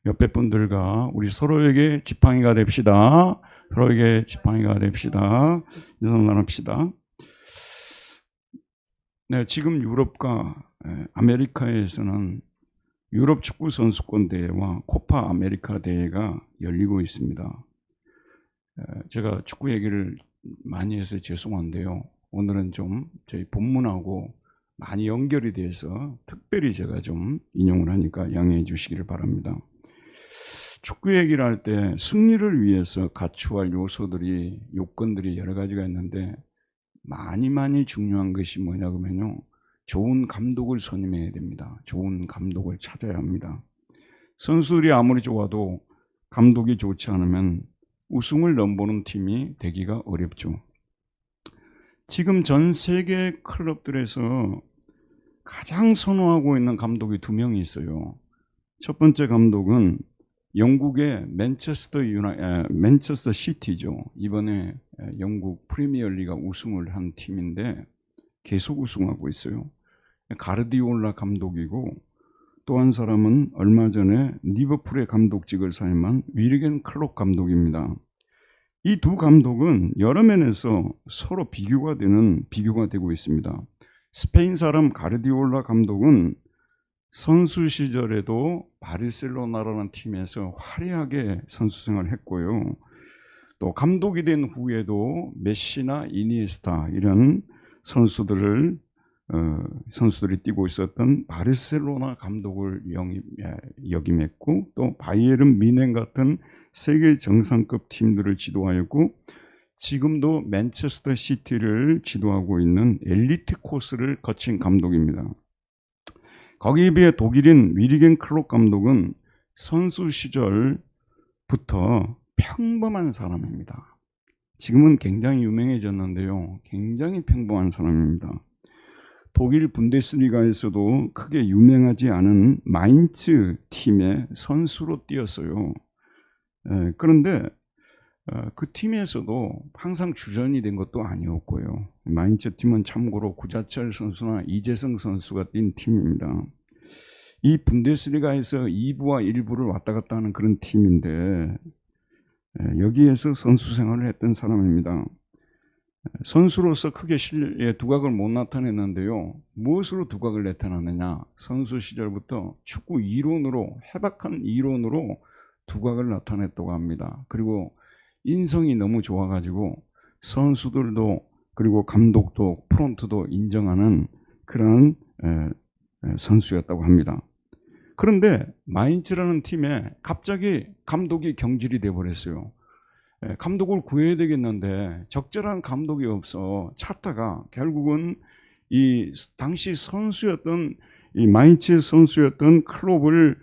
옆에 분들과 우리 서로에게 지팡이가 됩시다. 서로에게 지팡이가 됩시다. 인사 나눕시다. 네, 지금 유럽과 아메리카에서는 유럽 축구 선수권 대회와 코파 아메리카 대회가 열리고 있습니다. 제가 축구 얘기를 많이 해서 죄송한데요. 오늘은 좀 저희 본문하고 많이 연결이 돼서 특별히 제가 좀 인용을 하니까 양해해 주시기를 바랍니다. 축구 얘기를 할 때 승리를 위해서 갖추어야 할 요건들이 여러 가지가 있는데 많이 중요한 것이 뭐냐 그러면요. 좋은 감독을 선임해야 됩니다. 좋은 감독을 찾아야 합니다. 선수들이 아무리 좋아도 감독이 좋지 않으면 우승을 넘보는 팀이 되기가 어렵죠. 지금 전 세계 클럽들에서 가장 선호하고 있는 감독이 2명이 있어요. 첫 번째 감독은 영국의 맨체스터 시티죠. 이번에 영국 프리미어리가 우승을 한 팀인데 계속 우승하고 있어요. 가르디올라 감독이고, 또 한 사람은 얼마 전에 리버풀의 감독직을 사임한 위르겐 클롭 감독입니다. 이 두 감독은 여러 면에서 서로 비교가 되고 있습니다. 스페인 사람 가르디올라 감독은 선수 시절에도 바르셀로나라는 팀에서 화려하게 선수 생활을 했고요. 또 감독이 된 후에도 메시나 이니에스타 이런 선수들이 뛰고 있었던 바르셀로나 감독을 역임했고, 또 바이에른 뮌헨 같은 세계 정상급 팀들을 지도하였고, 지금도 맨체스터 시티를 지도하고 있는 엘리트 코스를 거친 감독입니다. 거기에 비해 독일인 위르겐 클롭 감독은 선수 시절부터 평범한 사람입니다. 지금은 굉장히 유명해졌는데요. 굉장히 평범한 사람입니다. 독일 분데스리가에서도 크게 유명하지 않은 마인츠 팀의 선수로 뛰었어요. 그런데 그 팀에서도 항상 주전이 된 것도 아니었고요. 마인츠 팀은 참고로 구자철 선수나 이재성 선수가 뛴 팀입니다. 이 분데스리가에서 2부와 1부를 왔다 갔다 하는 그런 팀인데 여기에서 선수 생활을 했던 사람입니다. 선수로서 크게 두각을 못 나타냈는데요. 무엇으로 두각을 나타났느냐? 선수 시절부터 축구 이론으로, 해박한 이론으로 두각을 나타냈다고 합니다. 그리고 인성이 너무 좋아가지고 선수들도 그리고 감독도 프론트도 인정하는 그런 선수였다고 합니다. 그런데 마인츠라는 팀에 갑자기 감독이 경질이 돼버렸어요. 감독을 구해야 되겠는데 적절한 감독이 없어 찾다가 결국은 이 당시 선수였던 이 마인츠 선수였던 클롭을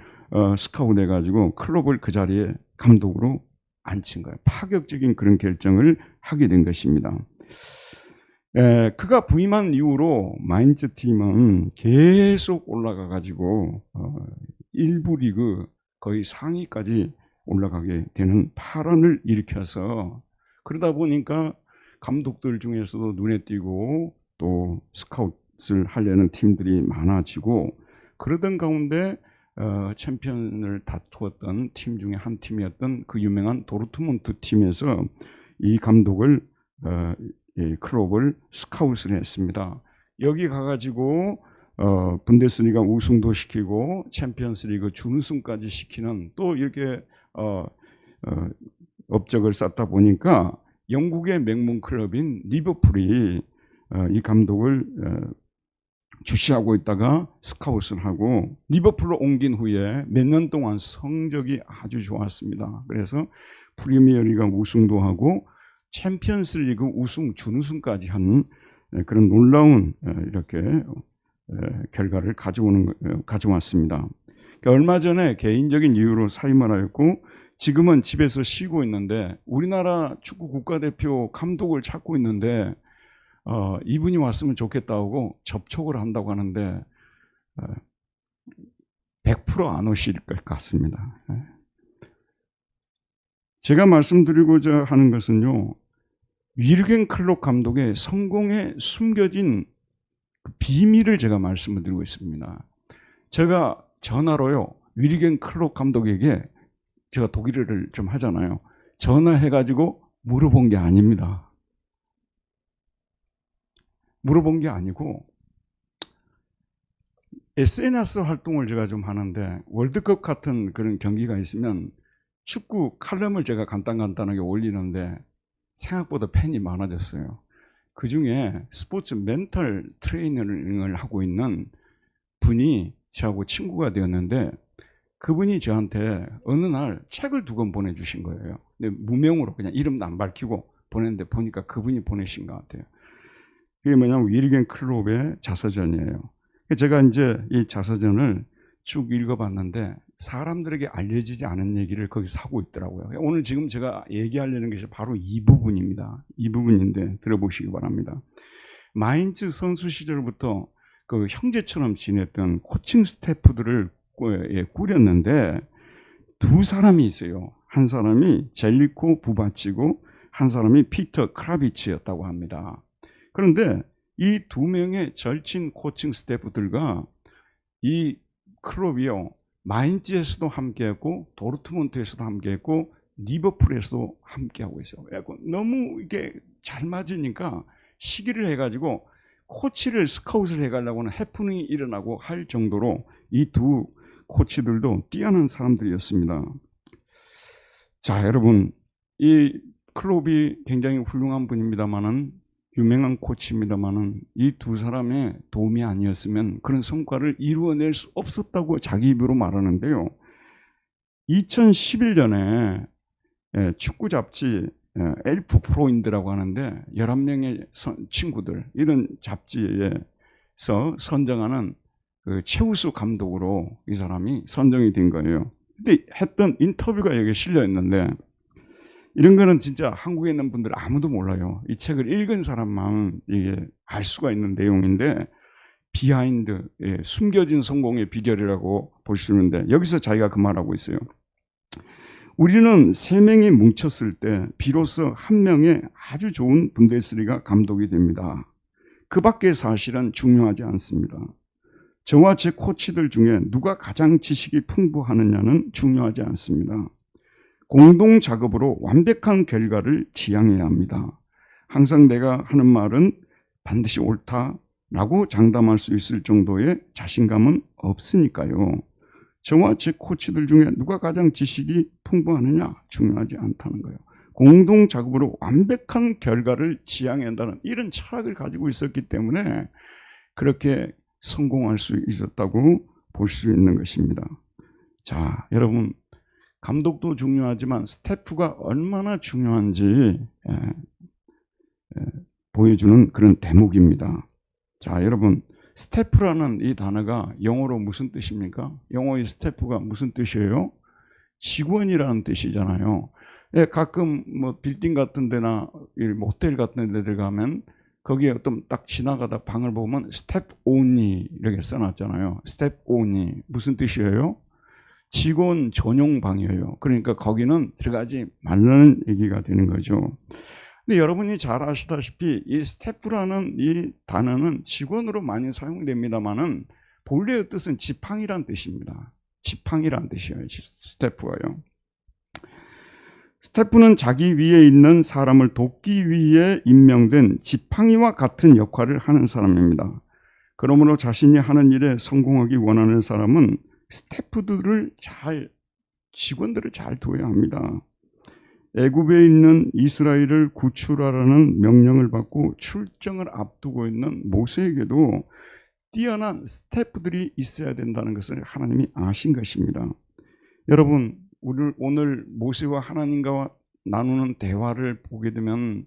스카우트해가지고 클롭을 그 자리에 감독으로 앉힌 거예요. 파격적인 그런 결정을 하게 된 것입니다. 그가 부임한 이후로 마인츠 팀은 계속 올라가가지고 1부 리그 거의 상위까지 올라가게 되는 파란을 일으켜서, 그러다 보니까 감독들 중에서도 눈에 띄고 또 스카웃을 하려는 팀들이 많아지고, 그러던 가운데 챔피언을 다투었던 팀 중에 한 팀이었던 그 유명한 도르트문트 팀에서 이 감독을 클롭을 스카웃을 했습니다. 여기 가가지고 분데스리가 우승도 시키고 챔피언스리그 준우승까지 시키는 또 이렇게 업적을 쌓다 보니까 영국의 명문 클럽인 리버풀이 이 감독을 주시하고 있다가 스카웃을 하고 리버풀로 옮긴 후에 몇 년 동안 성적이 아주 좋았습니다. 그래서 프리미어리그 우승도 하고 챔피언스리그 우승, 준우승까지 한 그런 놀라운 이렇게 결과를 가져왔습니다. 그러니까 얼마 전에 개인적인 이유로 사임을 하였고 지금은 집에서 쉬고 있는데, 우리나라 축구 국가대표 감독을 찾고 있는데 이분이 왔으면 좋겠다고 접촉을 한다고 하는데 100% 안 오실 것 같습니다. 제가 말씀드리고자 하는 것은요, 위르겐 클롭 감독의 성공에 숨겨진 그 비밀을 제가 말씀을 드리고 있습니다. 제가 전화로요 위리겐 클롭 감독에게 제가 독일어를 좀 하잖아요. 전화해가지고 물어본 게 아닙니다. 물어본 게 아니고 SNS 활동을 제가 좀 하는데 월드컵 같은 그런 경기가 있으면 축구 칼럼을 제가 간단하게 올리는데 생각보다 팬이 많아졌어요. 그 중에 스포츠 멘탈 트레이너를 하고 있는 분이 저하고 친구가 되었는데 그분이 저한테 어느 날 책을 2권 보내주신 거예요. 근데 무명으로 그냥 이름도 안 밝히고 보냈는데 보니까 그분이 보내신 것 같아요. 그게 뭐냐면 위리겐 클롭의 자서전이에요. 제가 이제 이 자서전을 쭉 읽어봤는데 사람들에게 알려지지 않은 얘기를 거기서 하고 있더라고요. 오늘 지금 제가 얘기하려는 것이 바로 이 부분입니다. 이 부분인데 들어보시기 바랍니다. 마인츠 선수 시절부터 그 형제처럼 지냈던 코칭 스태프들을 꾸렸는데 2사람이 있어요. 한 사람이 젤리코 부바치고 한 사람이 피터 크라비치였다고 합니다. 그런데 이 2명의 절친 코칭 스태프들과 이 클롭이요, 마인츠에서도 함께했고 도르트문트에서도 함께했고 리버풀에서도 함께하고 있어요. 너무 이게 잘 맞으니까 시기를 해가지고 코치를 스카웃을 해가려고는 해프닝이 일어나고 할 정도로 이 2 코치들도 뛰어난 사람들이었습니다. 자, 여러분, 이 클롭이 굉장히 훌륭한 분입니다만은 유명한 코치입니다만은 이 2사람의 도움이 아니었으면 그런 성과를 이루어낼 수 없었다고 자기 입으로 말하는데요. 2011년에 축구 잡지 엘프 프로인드라고 하는데 11명의 친구들 이런 잡지에서 선정하는 그 최우수 감독으로 이 사람이 선정이 된 거예요. 근데 했던 인터뷰가 여기에 실려 있는데 이런 거는 진짜 한국에 있는 분들 아무도 몰라요. 이 책을 읽은 사람만 이게 알 수가 있는 내용인데 비하인드, 숨겨진 성공의 비결이라고 볼 수 있는데 여기서 자기가 그 말하고 있어요. 우리는 3명이 뭉쳤을 때 비로소 1명의 아주 좋은 분데스리가 감독이 됩니다. 그 밖의 사실은 중요하지 않습니다. 저와 제 코치들 중에 누가 가장 지식이 풍부하느냐는 중요하지 않습니다. 공동 작업으로 완벽한 결과를 지향해야 합니다. 항상 내가 하는 말은 반드시 옳다라고 장담할 수 있을 정도의 자신감은 없으니까요. 저와 제 코치들 중에 누가 가장 지식이 풍부하느냐 중요하지 않다는 거예요. 공동 작업으로 완벽한 결과를 지향해야 한다는 이런 철학을 가지고 있었기 때문에 그렇게 성공할 수 있었다고 볼 수 있는 것입니다. 자, 여러분, 감독도 중요하지만 스태프가 얼마나 중요한지 보여주는 그런 대목입니다. 자, 여러분, 스태프라는 이 단어가 영어로 무슨 뜻입니까? 영어의 스태프가 무슨 뜻이에요? 직원이라는 뜻이잖아요. 가끔 뭐 빌딩 같은 데나 모텔 같은 데들 가면 거기에 어떤 딱 지나가다 방을 보면 스텝 온리 이렇게 써놨잖아요. 스텝 온리 무슨 뜻이에요? 직원 전용 방이에요. 그러니까 거기는 들어가지 말라는 얘기가 되는 거죠. 근데 여러분이 잘 아시다시피 이 스태프라는 이 단어는 직원으로 많이 사용됩니다만은 본래의 뜻은 지팡이란 뜻입니다. 지팡이란 뜻이에요. 스태프가요. 스태프는 자기 위에 있는 사람을 돕기 위해 임명된 지팡이와 같은 역할을 하는 사람입니다. 그러므로 자신이 하는 일에 성공하기 원하는 사람은 직원들을 잘 둬야 합니다. 애굽에 있는 이스라엘을 구출하라는 명령을 받고 출정을 앞두고 있는 모세에게도 뛰어난 스태프들이 있어야 된다는 것을 하나님이 아신 것입니다. 여러분, 오늘 모세와 하나님과 나누는 대화를 보게 되면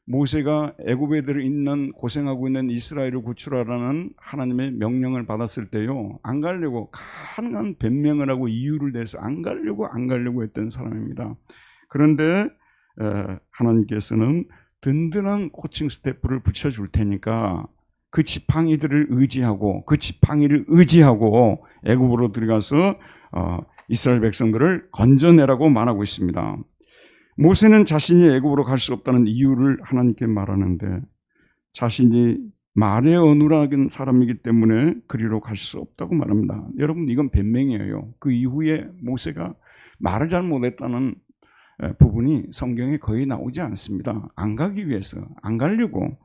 모세가 애굽에 있는 고생하고 있는 이스라엘을 구출하라는 하나님의 명령을 받았을 때요, 안 가려고 가능한 변명을 하고 이유를 내서 안 가려고 했던 사람입니다. 그런데 하나님께서는 든든한 코칭 스태프를 붙여줄 테니까 그 지팡이들을 의지하고 그 지팡이를 의지하고 애굽으로 들어가서 이스라엘 백성들을 건져내라고 말하고 있습니다. 모세는 자신이 애굽으로 갈 수 없다는 이유를 하나님께 말하는데 자신이 말에 어눌한 사람이기 때문에 그리로 갈 수 없다고 말합니다. 여러분, 이건 변명이에요. 그 이후에 모세가 말을 잘 못했다는 부분이 성경에 거의 나오지 않습니다. 안 가기 위해서, 안 가려고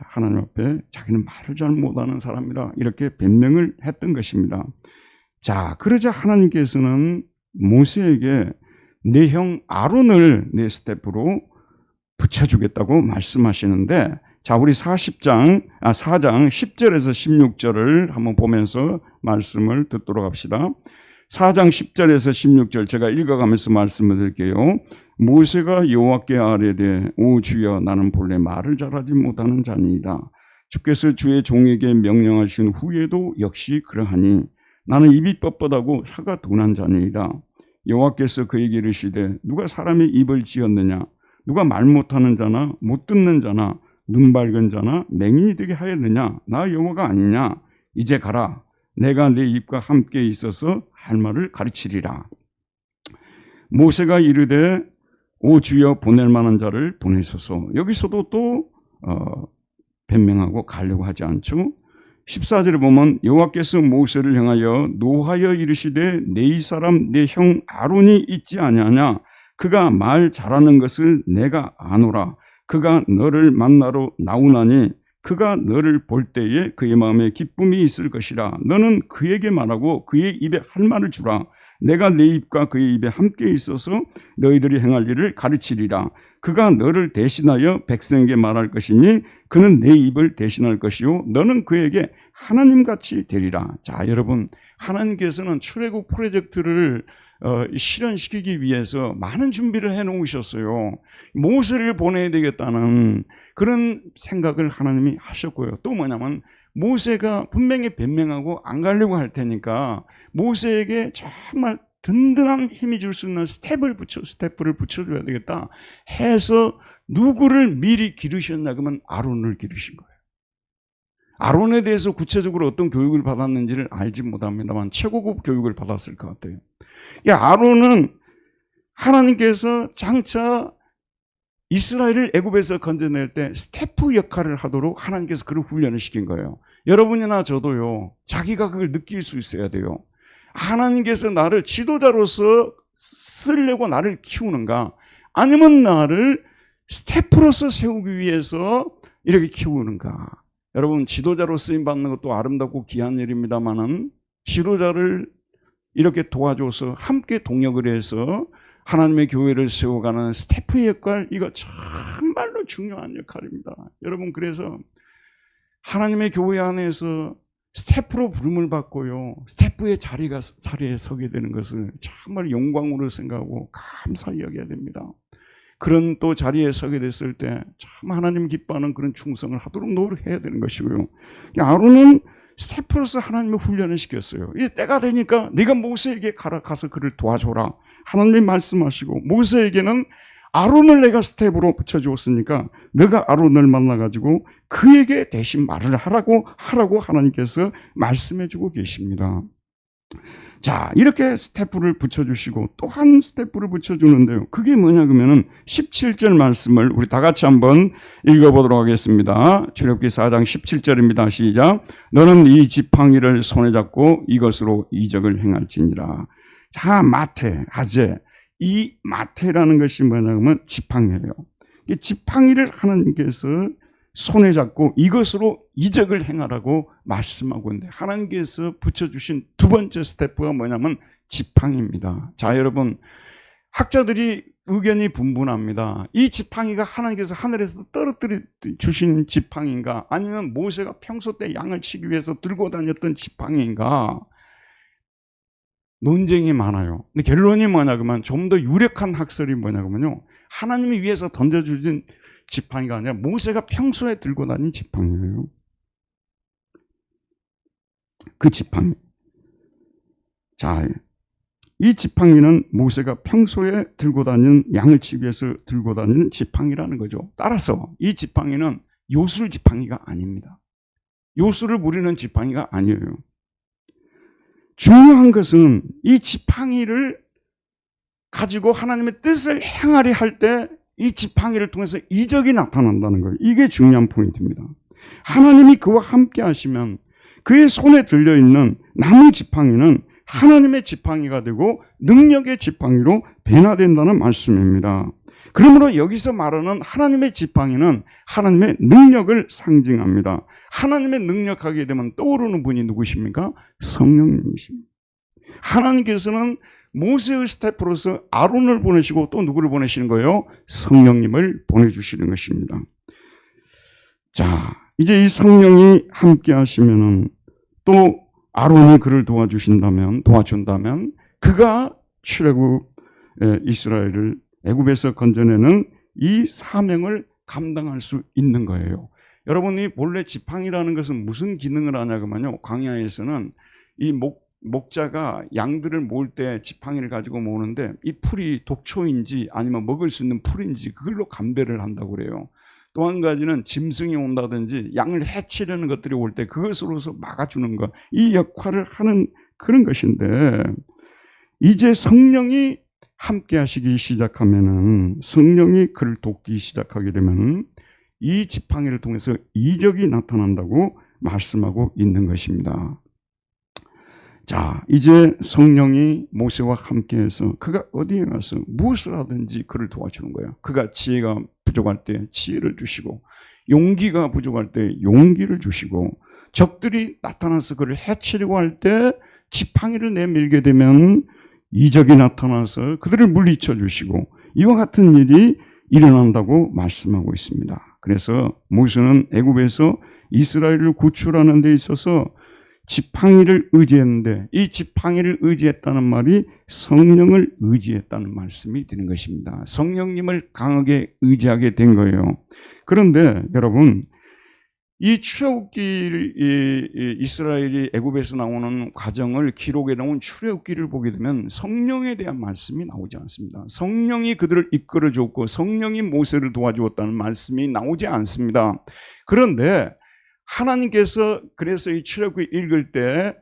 하나님 앞에 자기는 말을 잘 못하는 사람이라 이렇게 변명을 했던 것입니다. 자, 그러자 하나님께서는 모세에게 내 형 아론을 내 스텝으로 붙여주겠다고 말씀하시는데, 자, 우리 4장 10절에서 16절을 한번 보면서 말씀을 듣도록 합시다. 4장 10절에서 16절 제가 읽어가면서 말씀을 드릴게요. 모세가 여호와께 아뢰되 오 주여, 나는 본래 말을 잘하지 못하는 자니이다. 주께서 주의 종에게 명령하신 후에도 역시 그러하니 나는 입이 뻣뻣하고 혀가 둔한 자니이다. 여호와께서 그에게 이르시되 누가 사람의 입을 지었느냐? 누가 말 못하는 자나 못 듣는 자나 눈 밝은 자나 맹인이 되게 하였느냐? 나 여호와가 아니냐? 이제 가라. 내가 내 입과 함께 있어서 할 말을 가르치리라. 모세가 이르되 오 주여, 보낼 만한 자를 보내소서. 여기서도 또 변명하고 가려고 하지 않죠. 14절에 보면 여호와께서 모세를 향하여 노하여 이르시되 내 이 사람 내 형 아론이 있지 아니하냐? 그가 말 잘하는 것을 내가 아노라. 그가 너를 만나러 나오나니 그가 너를 볼 때에 그의 마음에 기쁨이 있을 것이라. 너는 그에게 말하고 그의 입에 할 말을 주라. 내가 내 입과 그의 입에 함께 있어서 너희들이 행할 일을 가르치리라. 그가 너를 대신하여 백성에게 말할 것이니 그는 내 입을 대신할 것이요 너는 그에게 하나님같이 되리라. 자, 여러분, 하나님께서는 출애굽 프로젝트를 실현시키기 위해서 많은 준비를 해놓으셨어요. 모세를 보내야 되겠다는 그런 생각을 하나님이 하셨고요. 또 뭐냐면 모세가 분명히 변명하고 안 가려고 할 테니까 모세에게 정말 든든한 힘이 줄 수 있는 스텝을 붙여줘야 되겠다 해서 누구를 미리 기르셨냐 그러면 아론을 기르신 거예요. 아론에 대해서 구체적으로 어떤 교육을 받았는지를 알지 못합니다만 최고급 교육을 받았을 것 같아요. 아론은 하나님께서 장차 이스라엘을 애굽에서 건져낼 때 스태프 역할을 하도록 하나님께서 그를 훈련을 시킨 거예요. 여러분이나 저도요, 자기가 그걸 느낄 수 있어야 돼요. 하나님께서 나를 지도자로서 쓰려고 나를 키우는가, 아니면 나를 스태프로서 세우기 위해서 이렇게 키우는가. 여러분, 지도자로 쓰임 받는 것도 아름답고 귀한 일입니다만은 지도자를 이렇게 도와줘서 함께 동역을 해서 하나님의 교회를 세워가는 스태프의 역할, 이거 정말로 중요한 역할입니다. 여러분, 그래서 하나님의 교회 안에서 스태프로 부름을 받고요, 스태프의 자리에 서게 되는 것을 정말 영광으로 생각하고 감사히 여겨야 됩니다. 그런 또 자리에 서게 됐을 때 참 하나님 기뻐하는 그런 충성을 하도록 노력해야 되는 것이고요. 아론은 스태프로서 하나님의 훈련을 시켰어요. 이제 때가 되니까 네가 모세에게 가서 그를 도와줘라. 하나님이 말씀하시고, 모세에게는 아론을 내가 스텝으로 붙여주었으니까 너가 아론을 만나가지고 그에게 대신 말을 하라고 하나님께서 말씀해주고 계십니다. 자, 이렇게 스태프를 붙여주시고 또 한 스태프를 붙여주는데요. 그게 뭐냐 그러면은 17절 말씀을 우리 다 같이 한번 읽어보도록 하겠습니다. 출애굽기 4장 17절입니다. 시작. 너는 이 지팡이를 손에 잡고 이것으로 이적을 행할지니라. 자, 마태, 하제. 이 마태라는 것이 뭐냐 하면 지팡이예요. 이 지팡이를 하나님께서 손에 잡고 이것으로 이적을 행하라고 말씀하고 있는데, 하나님께서 붙여주신 두 번째 스태프가 뭐냐면 지팡이입니다. 자, 여러분, 학자들이 의견이 분분합니다. 이 지팡이가 하나님께서 하늘에서 떨어뜨려 주신 지팡이인가, 아니면 모세가 평소 때 양을 치기 위해서 들고 다녔던 지팡이인가, 논쟁이 많아요. 근데 결론이 뭐냐 그러면, 좀 더 유력한 학설이 뭐냐 그러면요, 하나님이 위에서 던져주신 지팡이가 아니라 모세가 평소에 들고 다닌 지팡이예요. 그 지팡이. 자, 이 지팡이는 모세가 평소에 들고 다니는, 양을 치기 위해서 들고 다니는 지팡이라는 거죠. 따라서 이 지팡이는 요술 지팡이가 아닙니다. 요술을 부리는 지팡이가 아니에요. 중요한 것은 이 지팡이를 가지고 하나님의 뜻을 행하려 할 때 이 지팡이를 통해서 이적이 나타난다는 거예요. 이게 중요한 포인트입니다. 하나님이 그와 함께 하시면 그의 손에 들려있는 나무 지팡이는 하나님의 지팡이가 되고 능력의 지팡이로 변화된다는 말씀입니다. 그러므로 여기서 말하는 하나님의 지팡이는 하나님의 능력을 상징합니다. 하나님의 능력하게 되면 떠오르는 분이 누구십니까? 성령님이십니다. 하나님께서는 모세의 스태프로서 아론을 보내시고 또 누구를 보내시는 거예요? 성령님을 보내주시는 것입니다. 자, 이제 이 성령이 함께 하시면은 또 아론이 그를 도와준다면 그가 출애굽 이스라엘을 애굽에서 건져내는 이 사명을 감당할 수 있는 거예요. 여러분이 본래 지팡이라는 것은 무슨 기능을 하냐면요, 광야에서는 이 목자가 양들을 모을 때 지팡이를 가지고 모으는데 이 풀이 독초인지 아니면 먹을 수 있는 풀인지 그걸로 감별을 한다고 그래요. 또 한 가지는 짐승이 온다든지 양을 해치려는 것들이 올 때 그것으로서 막아주는 것, 이 역할을 하는 그런 것인데, 이제 성령이 함께 하시기 시작하면은, 성령이 그를 돕기 시작하게 되면 이 지팡이를 통해서 이적이 나타난다고 말씀하고 있는 것입니다. 자, 이제 성령이 모세와 함께해서 그가 어디에 가서 무엇을 하든지 그를 도와주는 거예요. 그가 지혜가 부족할 때 지혜를 주시고, 용기가 부족할 때 용기를 주시고, 적들이 나타나서 그를 해치려고 할 때 지팡이를 내밀게 되면 이적이 나타나서 그들을 물리쳐 주시고, 이와 같은 일이 일어난다고 말씀하고 있습니다. 그래서 모세는 애굽에서 이스라엘을 구출하는 데 있어서 지팡이를 의지했는데, 이 지팡이를 의지했다는 말이 성령을 의지했다는 말씀이 되는 것입니다. 성령님을 강하게 의지하게 된 거예요. 그런데 여러분, 이 출애굽기, 이스라엘이 애굽에서 나오는 과정을 기록해 놓은 출애굽기를 보게 되면 성령에 대한 말씀이 나오지 않습니다. 성령이 그들을 이끌어 줬고 성령이 모세를 도와주었다는 말씀이 나오지 않습니다. 그런데 하나님께서 그래서 이 출애굽기 읽을 때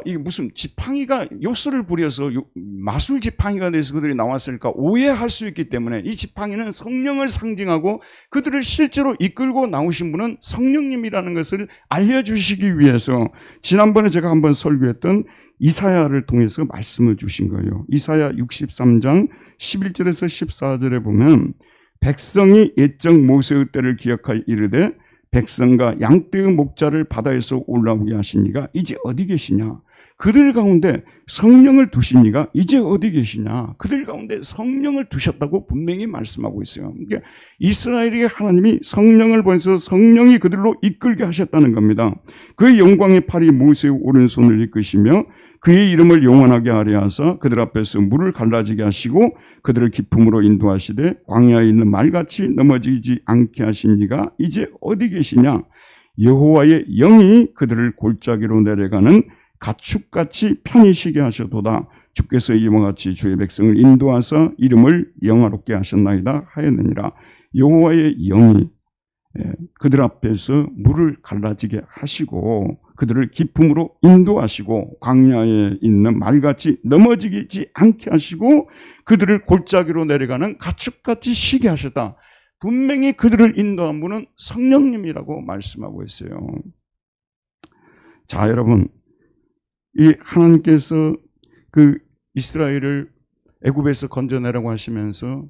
이게 무슨 지팡이가 요술을 부려서 마술 지팡이가 돼서 그들이 나왔을까 오해할 수 있기 때문에, 이 지팡이는 성령을 상징하고 그들을 실제로 이끌고 나오신 분은 성령님이라는 것을 알려주시기 위해서 지난번에 제가 한번 설교했던 이사야를 통해서 말씀을 주신 거예요. 이사야 63장 11절에서 14절에 보면, 백성이 옛적 모세의 때를 기억하여 이르되 백성과 양떼의 목자를 바다에서 올라오게 하신 이가 이제 어디 계시냐? 그들 가운데 성령을 두신 이가 이제 어디 계시냐? 그들 가운데 성령을 두셨다고 분명히 말씀하고 있어요. 그러니까 이스라엘에게 하나님이 성령을 보내서 성령이 그들로 이끌게 하셨다는 겁니다. 그의 영광의 팔이 모세의 오른손을 이끄시며 그의 이름을 영원하게 하려 하사 그들 앞에서 물을 갈라지게 하시고 그들을 기품으로 인도하시되 광야에 있는 말같이 넘어지지 않게 하신 이가 이제 어디 계시냐? 여호와의 영이 그들을 골짜기로 내려가는 가축같이 편히 쉬게 하셔도다. 주께서 이와 같이 주의 백성을 인도하사 이름을 영화롭게 하셨나이다 하였느니라. 여호와의 영이 그들 앞에서 물을 갈라지게 하시고 그들을 기품으로 인도하시고 광야에 있는 말같이 넘어지지 않게 하시고 그들을 골짜기로 내려가는 가축같이 쉬게 하셨다. 분명히 그들을 인도한 분은 성령님이라고 말씀하고 있어요. 자, 여러분, 이 하나님께서 그 이스라엘을 애굽에서 건져내라고 하시면서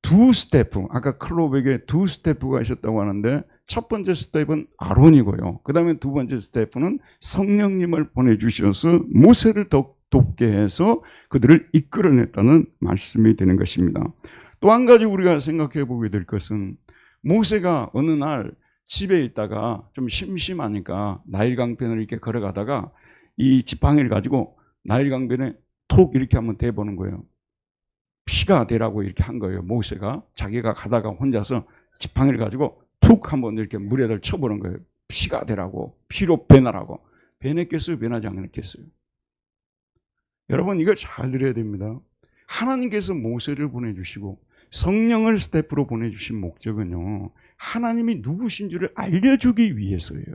두 스태프, 아까 클로백에 두 스태프가 있었다고 하는데 첫 번째 스텝은 아론이고요. 그 다음에 두 번째 스태프는 성령님을 보내주셔서 모세를 돕게 해서 그들을 이끌어냈다는 말씀이 되는 것입니다. 또 한 가지 우리가 생각해 보게 될 것은, 모세가 어느 날 집에 있다가 좀 심심하니까 나일강변을 이렇게 걸어가다가 이 지팡이를 가지고 나일강변에 톡 이렇게 한번 대보는 거예요. 피가 되라고 이렇게 한 거예요. 모세가 자기가 가다가 혼자서 지팡이를 가지고 툭 한번 이렇게 물에다 쳐보는 거예요. 피가 되라고, 피로 변하라고. 변했겠어요? 변하지 않겠어요? 여러분, 이걸 잘 들어야 됩니다. 하나님께서 모세를 보내주시고 성령을 스태프로 보내주신 목적은요, 하나님이 누구신 줄을 알려주기 위해서예요.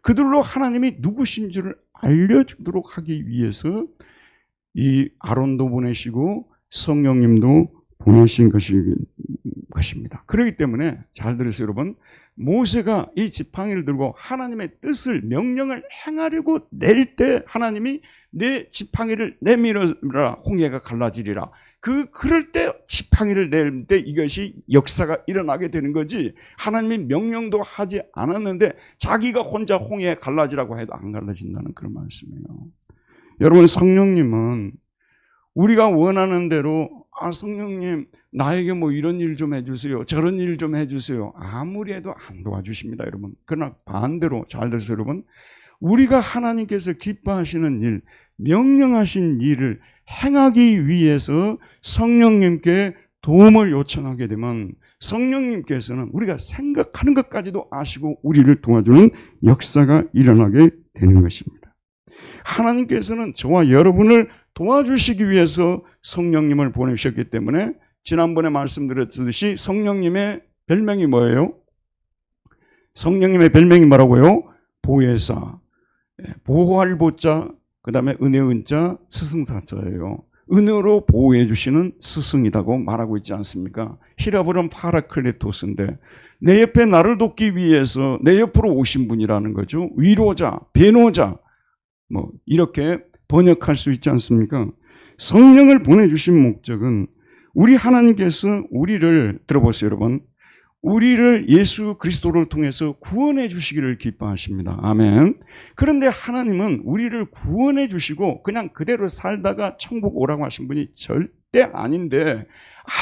그들로 하나님이 누구신 줄을 알려주도록 하기 위해서 이 아론도 보내시고 성령님도 보내신 것입니다. 그렇기 때문에 잘 들으세요, 여러분. 모세가 이 지팡이를 들고 하나님의 뜻을 명령을 행하려고 낼 때 하나님이 내 지팡이를 내밀어라 홍해가 갈라지리라. 그럴 때 지팡이를 낼 때 이것이 역사가 일어나게 되는 거지, 하나님이 명령도 하지 않았는데 자기가 혼자 홍해에 갈라지라고 해도 안 갈라진다는 그런 말씀이에요. 여러분, 성령님은 우리가 원하는 대로 성령님 나에게 뭐 이런 일 좀 해주세요, 저런 일 좀 해주세요, 아무리 해도 안 도와주십니다, 여러분. 그러나 반대로 잘 들으세요, 여러분. 우리가 하나님께서 기뻐하시는 일, 명령하신 일을 행하기 위해서 성령님께 도움을 요청하게 되면 성령님께서는 우리가 생각하는 것까지도 아시고 우리를 도와주는 역사가 일어나게 되는 것입니다. 하나님께서는 저와 여러분을 도와주시기 위해서 성령님을 보내셨기 때문에 지난번에 말씀드렸듯이 성령님의 별명이 뭐예요? 성령님의 별명이 뭐라고요? 보혜사, 보호할 보자, 그 다음에 은혜의 은자, 스승사자예요. 은혜로 보호해 주시는 스승이라고 말하고 있지 않습니까? 히라브로는 파라클레토스인데 내 옆에 나를 돕기 위해서 내 옆으로 오신 분이라는 거죠. 위로자, 변호자, 뭐 이렇게 번역할 수 있지 않습니까? 성령을 보내주신 목적은 우리 하나님께서 우리를, 들어보세요 여러분, 우리를 예수 그리스도를 통해서 구원해 주시기를 기뻐하십니다. 아멘. 그런데 하나님은 우리를 구원해 주시고 그냥 그대로 살다가 천국 오라고 하신 분이 절대 아닌데,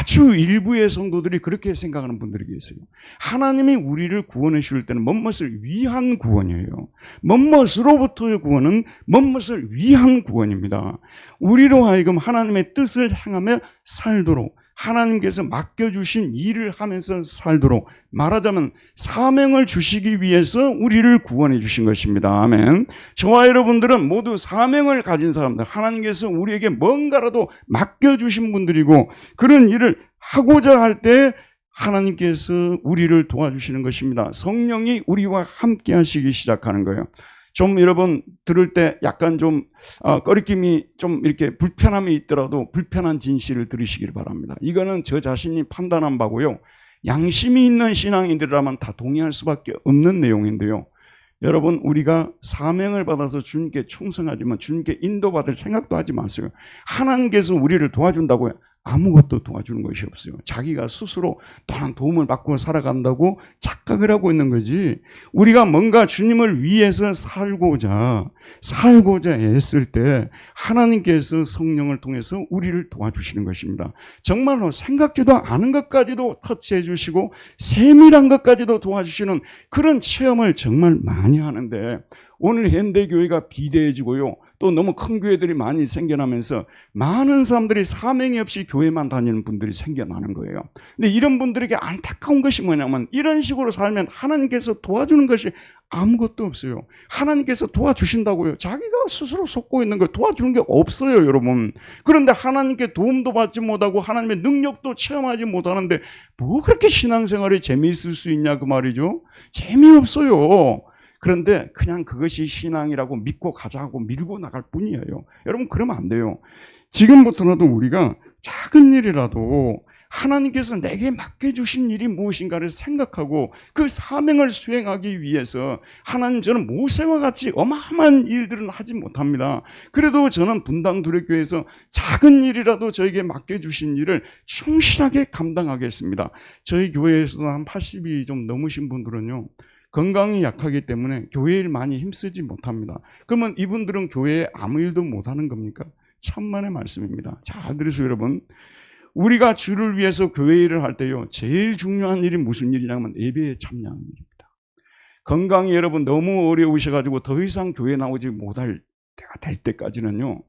아주 일부의 성도들이 그렇게 생각하는 분들이 계세요. 하나님이 우리를 구원해 주실 때는 뭔것을 위한 구원이에요. 뭔것으로부터의 구원은 뭔것을 위한 구원입니다. 우리로 하여금 하나님의 뜻을 행하며 살도록, 하나님께서 맡겨주신 일을 하면서 살도록, 말하자면 사명을 주시기 위해서 우리를 구원해 주신 것입니다. 아멘. 저와 여러분들은 모두 사명을 가진 사람들, 하나님께서 우리에게 뭔가라도 맡겨주신 분들이고, 그런 일을 하고자 할 때 하나님께서 우리를 도와주시는 것입니다. 성령이 우리와 함께 하시기 시작하는 거예요. 좀 여러분 들을 때 약간 좀 꺼리낌이 좀 이렇게 불편함이 있더라도 불편한 진실을 들으시길 바랍니다. 이거는 저 자신이 판단한 바고요, 양심이 있는 신앙인들이라면 다 동의할 수밖에 없는 내용인데요. 여러분, 우리가 사명을 받아서 주님께 충성하지만 주님께 인도받을 생각도 하지 마세요. 하나님께서 우리를 도와준다고요? 아무것도 도와주는 것이 없어요. 자기가 스스로 또한 도움을 받고 살아간다고 착각을 하고 있는 거지, 우리가 뭔가 주님을 위해서 살고자 했을 때 하나님께서 성령을 통해서 우리를 도와주시는 것입니다. 정말로 생각지도 않은 것까지도 터치해 주시고 세밀한 것까지도 도와주시는 그런 체험을 정말 많이 하는데, 오늘 현대교회가 비대해지고요, 또 너무 큰 교회들이 많이 생겨나면서 많은 사람들이 사명이 없이 교회만 다니는 분들이 생겨나는 거예요. 근데 이런 분들에게 안타까운 것이 뭐냐면, 이런 식으로 살면 하나님께서 도와주는 것이 아무것도 없어요. 하나님께서 도와주신다고요? 자기가 스스로 속고 있는 거 도와주는 게 없어요, 여러분. 그런데 하나님께 도움도 받지 못하고 하나님의 능력도 체험하지 못하는데 뭐 그렇게 신앙생활이 재미있을 수 있냐 그 말이죠. 재미없어요. 그런데 그냥 그것이 신앙이라고 믿고 가자고 밀고 나갈 뿐이에요. 여러분, 그러면 안 돼요. 지금부터라도 우리가 작은 일이라도 하나님께서 내게 맡겨주신 일이 무엇인가를 생각하고 그 사명을 수행하기 위해서, 하나님, 저는 모세와 같이 어마어마한 일들은 하지 못합니다. 그래도 저는 분당두레교회에서 작은 일이라도 저에게 맡겨주신 일을 충실하게 감당하겠습니다. 저희 교회에서도 한 80이 좀 넘으신 분들은요, 건강이 약하기 때문에 교회 일 많이 힘쓰지 못합니다. 그러면 이분들은 교회에 아무 일도 못하는 겁니까? 천만의 말씀입니다. 잘 들으세요, 여러분. 우리가 주를 위해서 교회 일을 할 때요, 제일 중요한 일이 무슨 일이냐면 예배에 참여하는 일입니다. 건강이 여러분 너무 어려우셔가지고 더 이상 교회 나오지 못할 때가 될 때까지는요,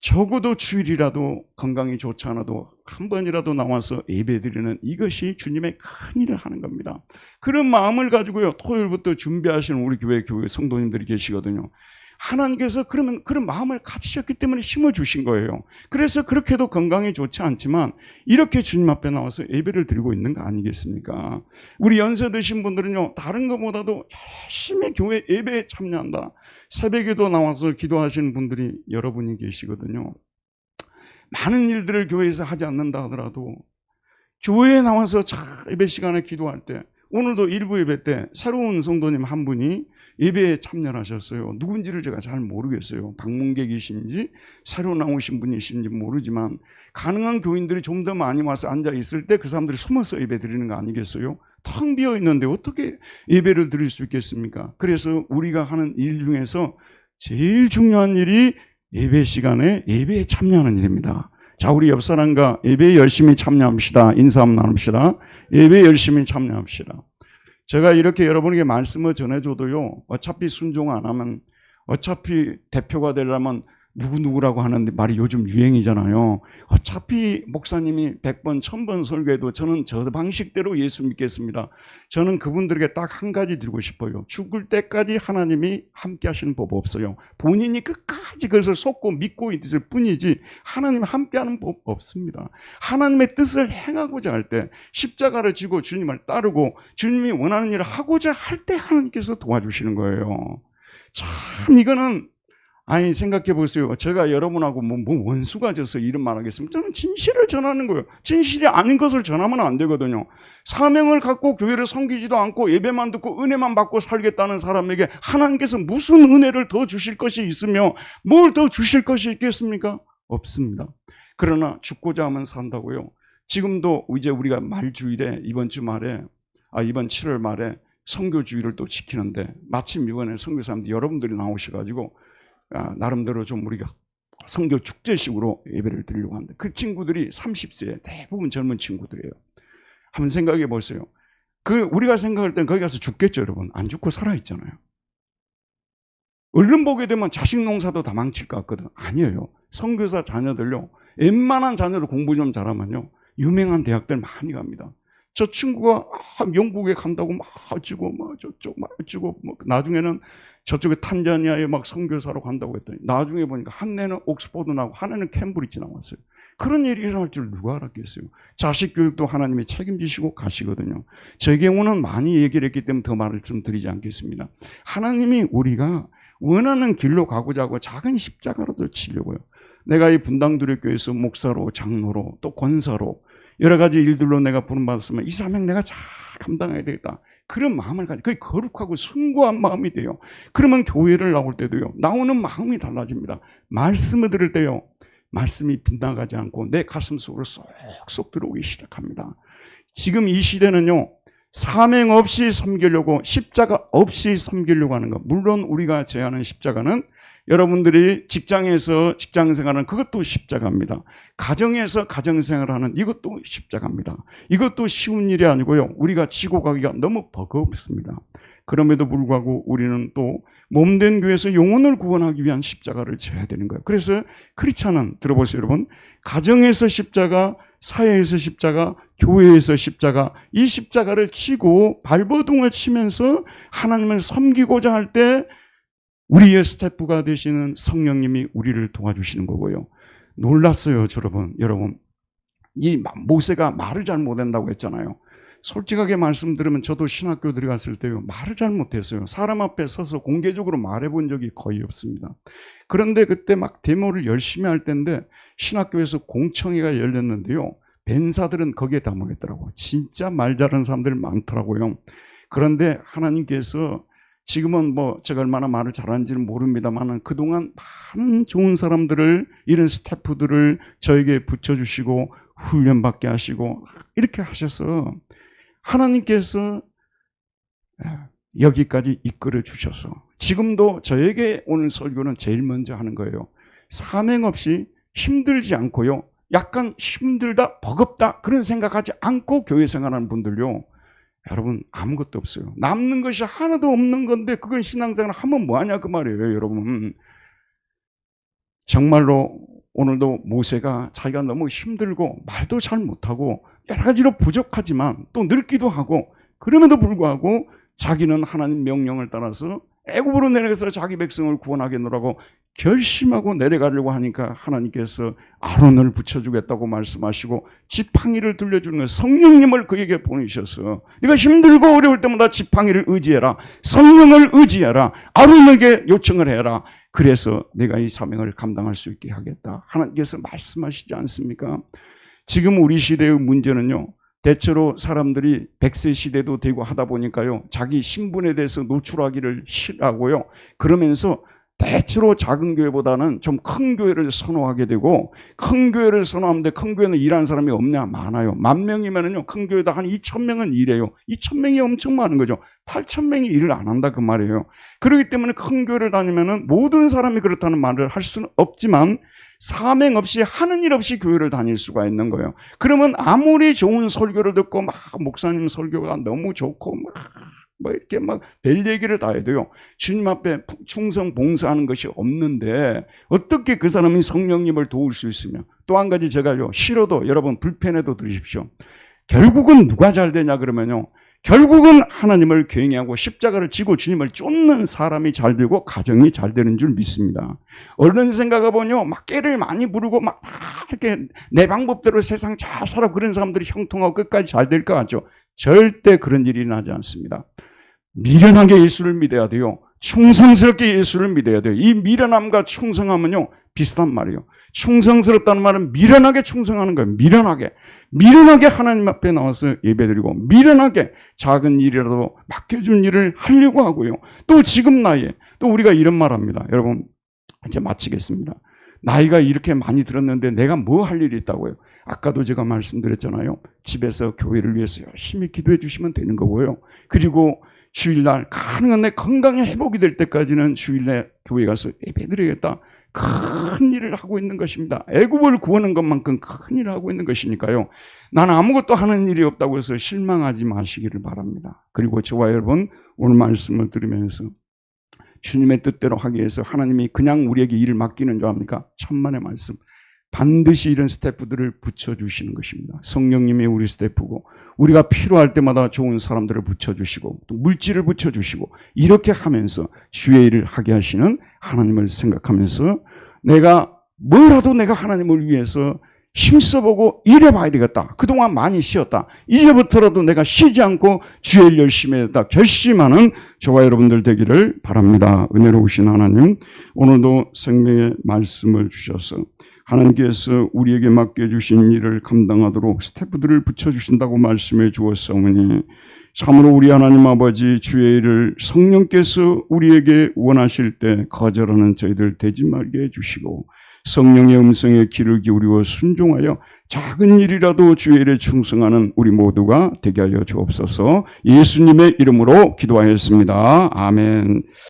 적어도 주일이라도 건강이 좋지 않아도 한 번이라도 나와서 예배드리는, 이것이 주님의 큰 일을 하는 겁니다. 그런 마음을 가지고요, 토요일부터 준비하시는 우리 교회 성도님들이 계시거든요. 하나님께서 그러면 그런 마음을 가지셨기 때문에 힘을 주신 거예요. 그래서 그렇게도 건강이 좋지 않지만 이렇게 주님 앞에 나와서 예배를 드리고 있는 거 아니겠습니까? 우리 연세 드신 분들은요, 다른 것보다도 열심히 교회 예배에 참여한다. 새벽에도 나와서 기도하시는 분들이 여러분이 계시거든요. 많은 일들을 교회에서 하지 않는다 하더라도 교회에 나와서 예배 시간에 기도할 때 오늘도 일부 예배 때 새로운 성도님 한 분이 예배에 참여하셨어요. 누군지를 제가 잘 모르겠어요. 방문객이신지 새로 나오신 분이신지 모르지만 가능한 교인들이 좀 더 많이 와서 앉아 있을 때 그 사람들이 숨어서 예배 드리는 거 아니겠어요? 텅 비어 있는데 어떻게 예배를 드릴 수 있겠습니까? 그래서 우리가 하는 일 중에서 제일 중요한 일이 예배 시간에 예배에 참여하는 일입니다. 자, 우리 옆 사람과 예배에 열심히 참여합시다. 인사 한번 나눕시다. 예배에 열심히 참여합시다. 제가 이렇게 여러분에게 말씀을 전해줘도요, 어차피 순종 안 하면, 어차피 대표가 되려면 누구누구라고 하는데 말이 요즘 유행이잖아요. 어차피 목사님이 100번, 1000번 설교해도 저는 저 방식대로 예수 믿겠습니다. 저는 그분들에게 딱 한 가지 드리고 싶어요. 죽을 때까지 하나님이 함께 하시는 법 없어요. 본인이 끝까지 그것을 속고 믿고 있을 뿐이지 하나님 함께 하는 법 없습니다. 하나님의 뜻을 행하고자 할 때 십자가를 지고 주님을 따르고 주님이 원하는 일을 하고자 할 때 하나님께서 도와주시는 거예요. 참 이거는 아니 생각해 보세요. 제가 여러분하고 뭐 원수가 져서 이런 말 하겠습니까? 저는 진실을 전하는 거예요. 진실이 아닌 것을 전하면 안 되거든요. 사명을 갖고 교회를 섬기지도 않고 예배만 듣고 은혜만 받고 살겠다는 사람에게 하나님께서 무슨 은혜를 더 주실 것이 있으며 뭘 더 주실 것이 있겠습니까? 없습니다. 그러나 죽고자 하면 산다고요. 지금도 이제 우리가 말주일에 이번 7월 말에 선교주일을 또 지키는데 마침 이번에 선교사님들 여러분들이 나오셔가지고 나름대로 좀 우리가 선교 축제식으로 예배를 드리려고 하는데 그 친구들이 30세 대부분 젊은 친구들이에요. 한번 생각해 보세요. 우리가 생각할 땐 거기 가서 죽겠죠, 여러분. 안 죽고 살아있잖아요. 얼른 보게 되면 자식 농사도 다 망칠 것 같거든. 아니에요. 선교사 자녀들요. 웬만한 자녀들 공부 좀 잘하면요. 유명한 대학들 많이 갑니다. 저 친구가 영국에 간다고 막 어찌고 막 저쪽 막 어찌고 뭐 나중에는 저쪽에 탄자니아에 막 선교사로 간다고 했더니 나중에 보니까 한 애는 옥스퍼드 나고 한 애는 캠브리지 나왔어요. 그런 일이 일어날 줄 누가 알았겠어요. 자식 교육도 하나님이 책임지시고 가시거든요. 제 경우는 많이 얘기를 했기 때문에 더 말씀드리지 않겠습니다. 하나님이 우리가 원하는 길로 가고자 하고 작은 십자가로도 치려고요. 내가 이 분당두려교회에서 목사로 장로로 또 권사로 여러 가지 일들로 내가 부름받았으면 이 사명 내가 잘 감당해야 되겠다. 그런 마음을 가지고 그게 거룩하고 숭고한 마음이 돼요. 그러면 교회를 나올 때도요. 나오는 마음이 달라집니다. 말씀을 들을 때요. 말씀이 빗나가지 않고 내 가슴 속으로 쏙쏙 들어오기 시작합니다. 지금 이 시대는요. 사명 없이 섬기려고 십자가 없이 섬기려고 하는 것. 물론 우리가 제안하는 십자가는 여러분들이 직장에서 직장생활하는 그것도 십자가입니다. 가정에서 가정생활하는 이것도 십자가입니다. 이것도 쉬운 일이 아니고요. 우리가 지고 가기가 너무 버겁습니다. 그럼에도 불구하고 우리는 또 몸된 교회에서 영혼을 구원하기 위한 십자가를 져야 되는 거예요. 그래서 크리스찬은 들어보세요, 여러분. 가정에서 십자가, 사회에서 십자가, 교회에서 십자가, 이 십자가를 치고 발버둥을 치면서 하나님을 섬기고자 할 때 우리의 스태프가 되시는 성령님이 우리를 도와주시는 거고요. 놀랐어요, 여러분. 이 모세가 말을 잘 못한다고 했잖아요. 솔직하게 말씀드리면 저도 신학교 들어갔을 때요. 말을 잘 못했어요. 사람 앞에 서서 공개적으로 말해본 적이 거의 없습니다. 그런데 그때 막 데모를 열심히 할 때인데 신학교에서 공청회가 열렸는데요. 벤사들은 거기에 다 모였더라고요. 진짜 말 잘하는 사람들 많더라고요. 그런데 하나님께서 지금은 뭐 제가 얼마나 말을 잘하는지는 모릅니다만 그동안 많은 좋은 사람들을 이런 스태프들을 저에게 붙여주시고 훈련받게 하시고 이렇게 하셔서 하나님께서 여기까지 이끌어 주셔서 지금도 저에게 오늘 설교는 제일 먼저 하는 거예요. 사명 없이 힘들지 않고요. 약간 힘들다, 버겁다 그런 생각하지 않고 교회 생활하는 분들요. 여러분 아무것도 없어요. 남는 것이 하나도 없는 건데 그걸 신앙생활 하면 뭐하냐 그 말이에요. 여러분 정말로 오늘도 모세가 자기가 너무 힘들고 말도 잘 못하고 여러 가지로 부족하지만 또 늙기도 하고 그럼에도 불구하고 자기는 하나님 명령을 따라서 애굽으로 내려가서 자기 백성을 구원하겠노라고 결심하고 내려가려고 하니까 하나님께서 아론을 붙여주겠다고 말씀하시고 지팡이를 들려주는 거예요. 성령님을 그에게 보내셔서 네가 힘들고 어려울 때마다 지팡이를 의지해라. 성령을 의지해라. 아론에게 요청을 해라. 그래서 내가 이 사명을 감당할 수 있게 하겠다. 하나님께서 말씀하시지 않습니까? 지금 우리 시대의 문제는요. 대체로 사람들이 100세 시대도 되고 하다 보니까요, 자기 신분에 대해서 노출하기를 싫어하고요. 그러면서 대체로 작은 교회보다는 좀 큰 교회를 선호하게 되고, 큰 교회를 선호하는데 큰 교회는 일하는 사람이 없냐? 많아요. 10,000명이면은요, 큰 교회도 한 2,000명은 일해요. 2,000명이 엄청 많은 거죠. 8,000명이 일을 안 한다 그 말이에요. 그렇기 때문에 큰 교회를 다니면은 모든 사람이 그렇다는 말을 할 수는 없지만 사명 없이 하는 일 없이 교회를 다닐 수가 있는 거예요. 그러면 아무리 좋은 설교를 듣고 막 목사님 설교가 너무 좋고 뭐 이렇게 막 별 얘기를 다 해도요, 주님 앞에 충성 봉사하는 것이 없는데 어떻게 그 사람이 성령님을 도울 수 있으며, 또 한 가지 제가요, 싫어도 여러분 불편해도 들으십시오. 결국은 누가 잘 되냐 그러면요, 결국은 하나님을 경외하고 십자가를 지고 주님을 쫓는 사람이 잘 되고 가정이 잘 되는 줄 믿습니다. 어른 생각해보면요, 막 깨를 많이 부르고 막 다 이렇게 내 방법대로 세상 잘 살아 그런 사람들이 형통하고 끝까지 잘 될 것 같죠? 절대 그런 일이 나지 않습니다. 미련하게 예수를 믿어야 돼요. 충성스럽게 예수를 믿어야 돼요. 이 미련함과 충성함은요, 비슷한 말이에요. 충성스럽다는 말은 미련하게 충성하는 거예요. 미련하게 하나님 앞에 나와서 예배드리고, 미련하게 작은 일이라도 맡겨준 일을 하려고 하고요. 또 지금 나이에 또 우리가 이런 말 합니다. 여러분, 이제 마치겠습니다. 나이가 이렇게 많이 들었는데 내가 뭐 할 일이 있다고요? 아까도 제가 말씀드렸잖아요. 집에서 교회를 위해서 열심히 기도해 주시면 되는 거고요. 그리고 주일날 가능한 내 건강이 회복이 될 때까지는 주일날 교회 가서 예배드리겠다. 큰 일을 하고 있는 것입니다. 애굽을 구하는 것만큼 큰 일을 하고 있는 것이니까요. 나는 아무것도 하는 일이 없다고 해서 실망하지 마시기를 바랍니다. 그리고 저와 여러분, 오늘 말씀을 들으면서 주님의 뜻대로 하기 위해서 하나님이 그냥 우리에게 일을 맡기는 줄 압니까? 천만의 말씀. 반드시 이런 스태프들을 붙여주시는 것입니다. 성령님이 우리 스태프고, 우리가 필요할 때마다 좋은 사람들을 붙여주시고, 또 물질을 붙여주시고, 이렇게 하면서 주의 일을 하게 하시는 하나님을 생각하면서 내가 뭐라도 내가 하나님을 위해서 힘써보고 일해봐야 되겠다. 그동안 많이 쉬었다. 이제부터라도 내가 쉬지 않고 주의 일 열심히 했다. 결심하는 저와 여러분들 되기를 바랍니다. 은혜로우신 하나님, 오늘도 생명의 말씀을 주셔서 하나님께서 우리에게 맡겨주신 일을 감당하도록 스태프들을 붙여주신다고 말씀해 주었사오니, 참으로 우리 하나님 아버지, 주의 일을 성령께서 우리에게 원하실 때 거절하는 저희들 되지 말게 해주시고, 성령의 음성에 귀를 기울이고 순종하여 작은 일이라도 주의 일에 충성하는 우리 모두가 되게 하여 주옵소서. 예수님의 이름으로 기도하였습니다. 아멘.